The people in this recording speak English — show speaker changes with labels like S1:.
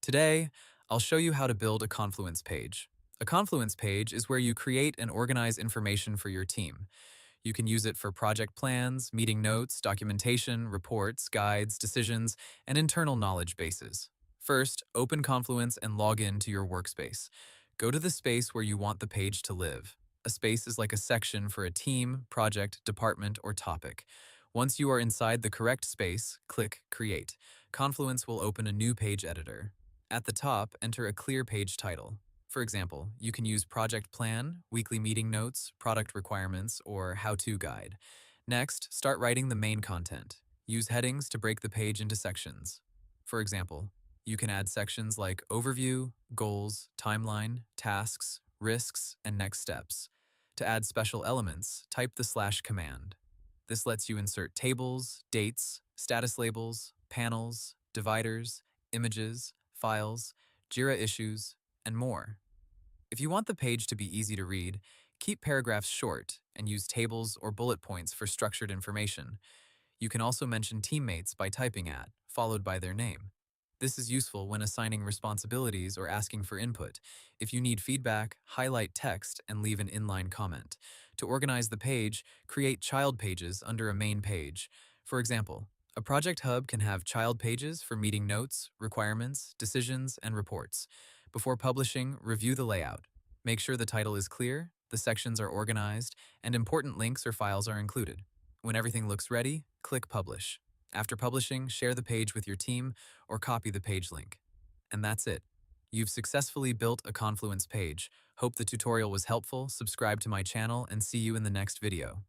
S1: Today, I'll show you how to build a Confluence page. A Confluence page is where you create and organize information for your team. You can use it for project plans, meeting notes, documentation, reports, guides, decisions, and internal knowledge bases. First, open Confluence and log in to your workspace. Go to the space where you want the page to live. A space is like a section for a team, project, department, or topic. Once you are inside the correct space, click Create. Confluence will open a new page editor. At the top, enter a clear page title. For example, you can use Project Plan, Weekly Meeting Notes, Product Requirements, or How-To Guide. Next, start writing the main content. Use headings to break the page into sections. For example, you can add sections like Overview, Goals, Timeline, Tasks, Risks, and Next Steps. To add special elements, type the / command. This lets you insert tables, dates, status labels, panels, dividers, images, files, Jira issues, and more. If you want the page to be easy to read, keep paragraphs short and use tables or bullet points for structured information. You can also mention teammates by typing at, followed by their name. This is useful when assigning responsibilities or asking for input. If you need feedback, highlight text and leave an inline comment. To organize the page, create child pages under a main page. For example, a project hub can have child pages for meeting notes, requirements, decisions, and reports. Before publishing, review the layout. Make sure the title is clear, the sections are organized, and important links or files are included. When everything looks ready, click Publish. After publishing, share the page with your team or copy the page link. And that's it. You've successfully built a Confluence page. Hope the tutorial was helpful, subscribe to my channel, and see you in the next video.